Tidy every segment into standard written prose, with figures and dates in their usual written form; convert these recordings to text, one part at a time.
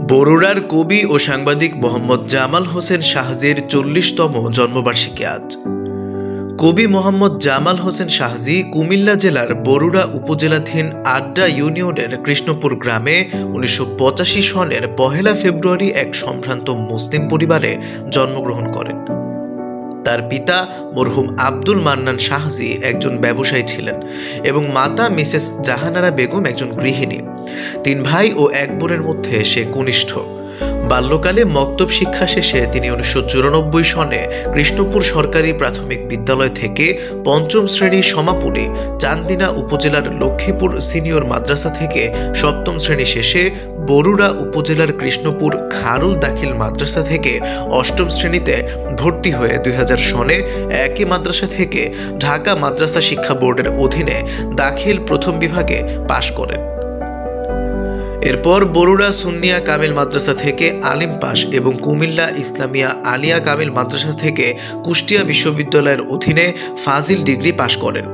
বরুড়ার কবি ও সাংবাদিক মোহাম্মদ জামাল হোসেন শাহজির ৪০তম জন্মবার্ষিকী আজ। কবি মোহাম্মদ জামাল হোসেন শাহজি কুমিল্লা জেলার বরুড়া উপজেলাধীন আড্ডা ইউনিয়নের কৃষ্ণপুর গ্রামে ১৯৮৫ সনের ১ ফেব্রুয়ারি এক সম্ভ্রান্ত মুসলিম পরিবারে জন্মগ্রহণ করেন। তার পিতা মরহুম আব্দুল মান্নান শাহজি একজন ব্যবসায়ী ছিলেন এবং মাতা মিসেস জাহানারা বেগম একজন গৃহিণী। ৩ ভাই ও ১ বোনের মধ্যে সে কনিষ্ঠ। বাল্যকালে মক্তব শিক্ষা শেষে তিনি ১৯৯৪ সনে কৃষ্ণপুর সরকারি প্রাথমিক বিদ্যালয় থেকে ৫ম শ্রেণী সমাপনী, চান্দিনা উপজেলার লক্ষ্মীপুর সিনিয়র মাদ্রাসা থেকে ৭ম শ্রেণী শেষে বরুড়া উপজেলার কৃষ্ণপুর খারুল দাখিল মাদ্রাসা থেকে ৮ম শ্রেণীতে ভর্তি হয়ে ২০০০ সনে একই মাদ্রাসা থেকে ঢাকা মাদ্রাসা শিক্ষা বোর্ডের অধীনে দাখিল প্রথম বিভাগে পাশ করেন। এরপর বরুড়া সুন্নিয়া কামিল মাদ্রাসা থেকে আলিম পাস এবং কুমিল্লা ইসলামিয়া আলিয়া কামিল মাদ্রাসা থেকে কুষ্টিয়া বিশ্ববিদ্যালয়ের অধীনে ফাজিল ডিগ্রি পাশ করেন।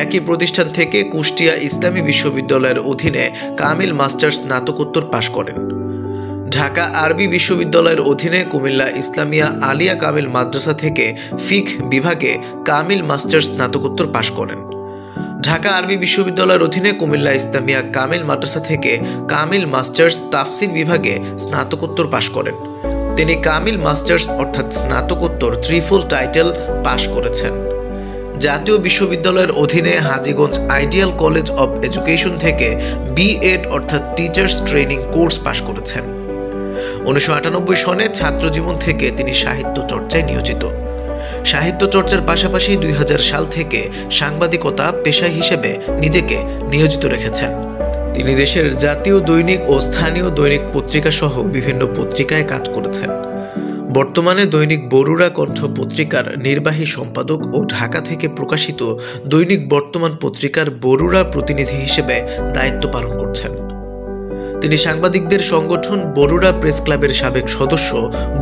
একই প্রতিষ্ঠান থেকে কুষ্টিয়া ইসলামী বিশ্ববিদ্যালয়ের অধীনে কামিল মাস্টার্স স্নাতকোত্তর পাশ করেন। ঢাকা আরবি বিশ্ববিদ্যালয়ের অধীনে কুমিল্লা ইসলামিয়া আলিয়া কামিল মাদ্রাসা থেকে ফিকহ বিভাগে কামিল মাস্টার্স স্নাতকোত্তর পাশ করেন। ঢাকা আরবি বিশ্ববিদ্যালয়ের অধীনে কুমিল্লা ইসলামিয়া কামিল মাদ্রাসা থেকে কামিল মাস্টার্স তাফসির বিভাগে স্নাতকোত্তর পাশ করেন। তিনি কামিল মাস্টার্স অর্থাৎ স্নাতকোত্তর ত্রিফল টাইটেল পাশ করেছেন। জাতীয় বিশ্ববিদ্যালয়ের অধীনে Hajiganj ideal college of education থেকে বিএড অর্থাৎ টিচার্স ট্রেনিং কোর্স পাশ করেছেন। ১৯৯৮ সনে ছাত্র জীবন থেকে তিনি সাহিত্য চর্চায় নিয়োজিত। সাহিত্য চর্চার পাশাপাশি ২০০০ সাল থেকে সাংবাদিকতা পেশা হিসেবে নিজেকে নিয়োজিত রেখেছেন। তিনি দেশের জাতীয় দৈনিক ও স্থানীয় দৈনিক পত্রিকা সহ বিভিন্ন পত্রিকায় কাজ করেছেন। বর্তমানে দৈনিক বরুড়া কণ্ঠ পত্রিকার নির্বাহী সম্পাদক ও ঢাকা থেকে প্রকাশিত দৈনিক বর্তমান পত্রিকার বরুড়া প্রতিনিধি হিসেবে দায়িত্ব পালন করছেন। তিনি সাংবাদিকদের সংগঠন বরুড়া প্রেস ক্লাবের সাবেক সদস্য,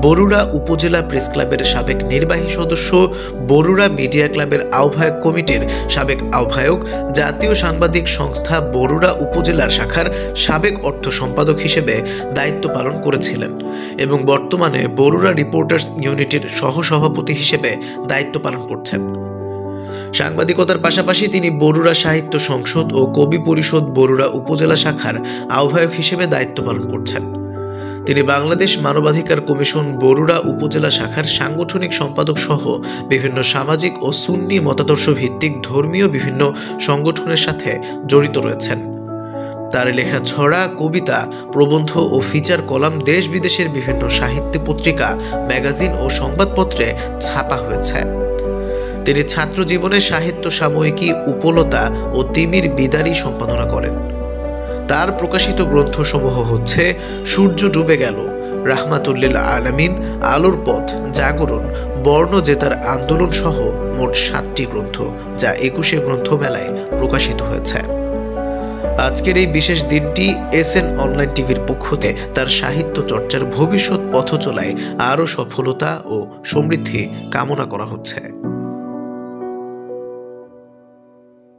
বরুড়া উপজেলা প্রেস ক্লাবের সাবেক নির্বাহী সদস্য, বরুড়া মিডিয়া ক্লাবের আহ্বায়ক কমিটির সাবেক আহ্বায়ক, জাতীয় সাংবাদিক সংস্থা বরুড়া উপজেলার শাখার সাবেক অর্থ সম্পাদক হিসেবে দায়িত্ব পালন করেছিলেন এবং বর্তমানে বরুড়া রিপোর্টার্স ইউনিটির সহসভাপতি হিসেবে দায়িত্ব পালন করছেন। সাংবাদিকতার পাশাপাশি তিনি বরুড়া সাহিত্য সংসদ ও কবি পরিষদ বরুড়া উপজেলা শাখার আহ্বায়ক হিসেবে দায়িত্ব পালন করছেন। তিনি বাংলাদেশ মানবাধিকার কমিশন বরুড়া উপজেলা শাখার সাংগঠনিক সম্পাদক সহ বিভিন্ন সামাজিক ও সুন্নি মতাদর্শ ভিত্তিক ধর্মীয় বিভিন্ন সংগঠনের সাথে জড়িত রয়েছেন। তার লেখা ছড়া, কবিতা, প্রবন্ধ ও ফিচার কলাম দেশ বিদেশের বিভিন্ন সাহিত্য পত্রিকা, ম্যাগাজিন ও সংবাদপত্রে ছাপা হয়েছে। তিনি ছাত্র জীবনে সাহিত্য সাময়িকী উপলতা ও তিমির বিদারী সম্পাদনা করেন। তার প্রকাশিত গ্রন্থসমূহ হচ্ছে সূর্য ডুবে গেল, রাহমাতুল্লিল আলামিন, আলোর পথ, জাগরণ, বর্ণ জেতার আন্দোলন সহ মোট 7টি গ্রন্থ, যা 21শে গ্রন্থমেলায় প্রকাশিত হয়েছে। আজকের এই বিশেষ দিনটি এসএন অনলাইন টিভির পক্ষতে তার সাহিত্য চর্চার ভবিষ্যৎ পথ চলায় আরও সফলতা ও সমৃদ্ধি কামনা করা হচ্ছে।